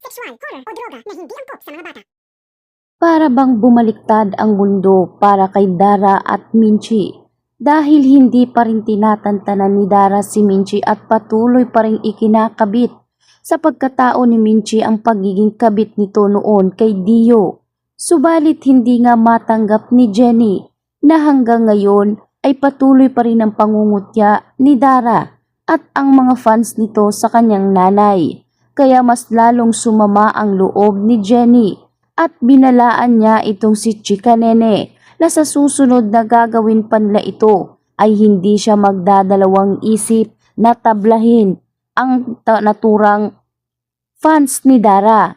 sexual, horror o droga na hindi angkop sa mga bata. Para bang bumaliktad ang mundo para kay Dara at Minchi dahil hindi pa rin tinatantanan ni Dara si Minchi at patuloy pa rin ikinakabit sa pagkatao ni Minchi ang pagiging kabit nito noon kay Dio. Subalit hindi nga matanggap ni Jenny na hanggang ngayon ay patuloy pa rin ang pangungutya ni Dara at ang mga fans nito sa kanyang nanay. Kaya mas lalong sumama ang loob ni Jenny at binalaan niya itong si Chika Nene na sa susunod na gagawin pa nila ito ay hindi siya magdadalawang isip na tablahin ang naturang fans ni Dara.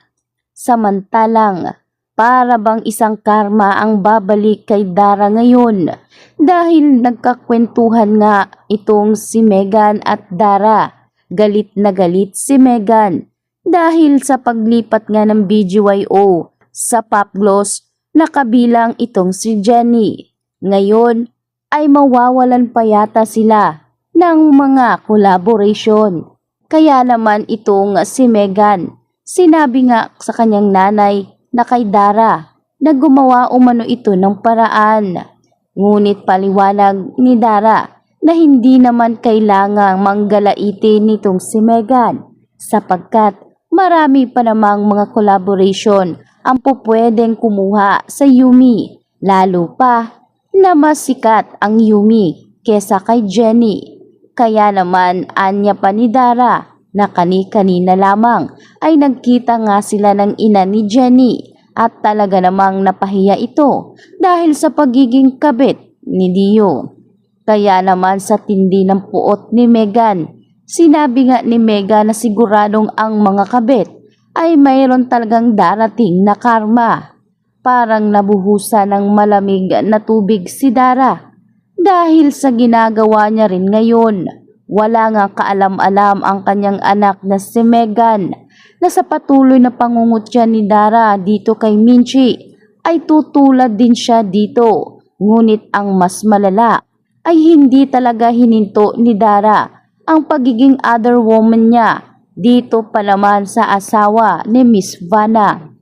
Samantalang para bang isang karma ang babalik kay Dara ngayon dahil nagkakwentuhan nga itong si Megan at Dara. Galit na galit si Megan dahil sa paglipat nga ng BGYO sa Pop Gloss na kabilang itong si Jenny. Ngayon ay mawawalan pa yata sila ng mga collaboration. Kaya naman itong si Megan, sinabi nga sa kanyang nanay na kay Dara na gumawa umano ito ng paraan. Ngunit paliwanag ni Dara na hindi naman kailangang manggalaitin nitong si Megan sapagkat marami pa namang mga collaboration ang pupwedeng kumuha sa Yumi, lalo pa na mas sikat ang Yumi kesa kay Jenny. Kaya naman anya pa ni Dara na kani-kanina lamang ay nagkita nga sila ng ina ni Jenny at talaga namang napahiya ito dahil sa pagiging kabit ni Dio. Kaya naman sa tindi ng puot ni Megan, sinabi nga ni Megan na siguradong ang mga kabit ay mayroon talagang darating na karma. Parang nabuhusan ng malamig na tubig si Dara dahil sa ginagawa niya rin ngayon. Wala nga kaalam-alam ang kanyang anak na si Megan na sa patuloy na pangungutya ni Dara dito kay Minchi ay tutulad din siya dito. Ngunit ang mas malala ay hindi talaga hininto ni Dara ang pagiging other woman niya dito pa naman sa asawa ni Miss Vanna.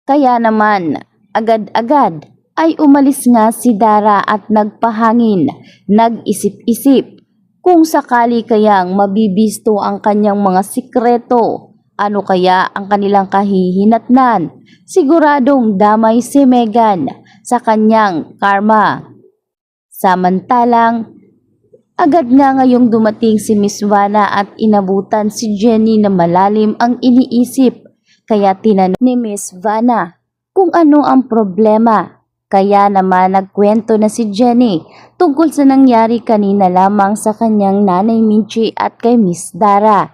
Kaya naman agad-agad ay umalis nga si Dara at nagpahangin, nag-isip-isip kung sakali kayang mabibisto ang kanyang mga sikreto. Ano kaya ang kanilang kahihinatnan? Siguradong damay si Megan sa kanyang karma. Samantalang agad nga ngayong dumating si Miss Vanna at inabutan si Jenny na malalim ang iniisip. Kaya tinanong ni Miss Vanna kung ano ang problema. Kaya naman nagkwento na si Jenny tungkol sa nangyari kanina lamang sa kanyang nanay Minchi at kay Miss Dara.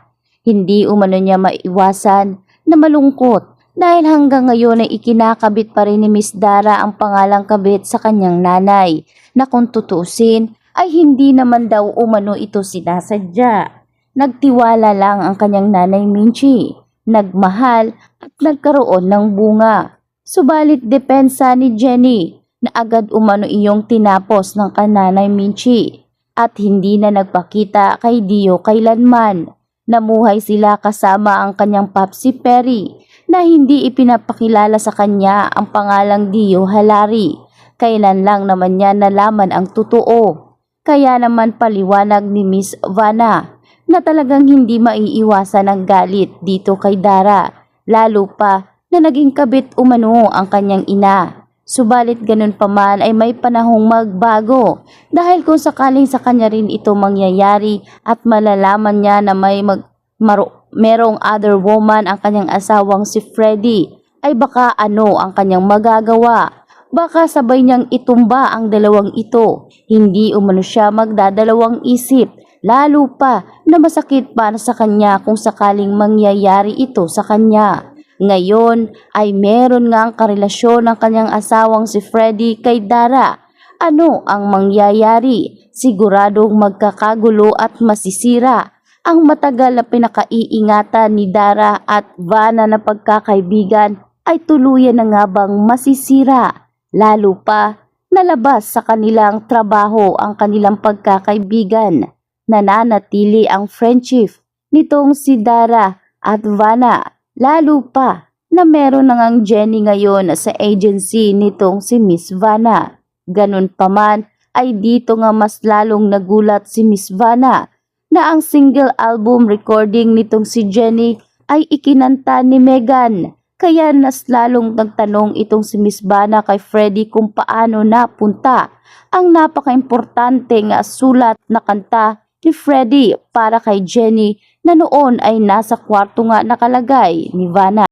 Hindi umano niya maiwasan na malungkot dahil hanggang ngayon ay ikinakabit pa rin ni Miss Dara ang pangalang kabit sa kanyang nanay na kung tutusin ay hindi naman daw umano ito sinasadya. Nagtiwala lang ang kanyang nanay Minchi, nagmahal at nagkaroon ng bunga. Subalit depensa ni Jenny na agad umano iyong tinapos ng kananay Minchi at hindi na nagpakita kay Dio kailanman. Namuhay sila kasama ang kanyang Papsi Perry na hindi ipinapakilala sa kanya ang pangalang Dio Halari. Kailan lang naman niya nalaman ang totoo. Kaya naman paliwanag ni Miss Vanna na talagang hindi maiiwasan ang galit dito kay Dara, lalo pa na naging kabit umano ang kanyang ina. Subalit ganun pa man ay may panahong magbago dahil kung sakaling sa kanya rin ito mangyayari at malalaman niya na merong other woman ang kanyang asawang si Freddy, ay baka ano ang kanyang magagawa. Baka sabay niyang itumba ang dalawang ito. Hindi umano siya magdadalawang isip, lalo pa na masakit para sa kanya kung sakaling mangyayari ito sa kanya. Ngayon ay meron nga ang karelasyon ng kanyang asawang si Freddy kay Dara. Ano ang mangyayari? Siguradong magkakagulo at masisira ang matagal na pinakaiingatan ni Dara at Vanna na pagkakaibigan ay tuluyan na nga bang masisira. Lalo pa nalabas sa kanilang trabaho ang kanilang pagkakaibigan. Nananatili ang friendship nitong si Dara at Vanna Lalo pa na meron na ngang Jenny ngayon sa agency nitong si Miss Vanna. Ganun pa man ay dito nga mas lalong nagulat si Miss Vanna na ang single album recording nitong si Jenny ay ikinanta ni Megan. Kaya nas lalong nagtanong itong si Miss Vanna kay Freddie kung paano napunta ang napaka-importante nga sulat na kanta ni Freddie para kay Jenny na noon ay nasa kwarto nga nakalagay ni Vanna.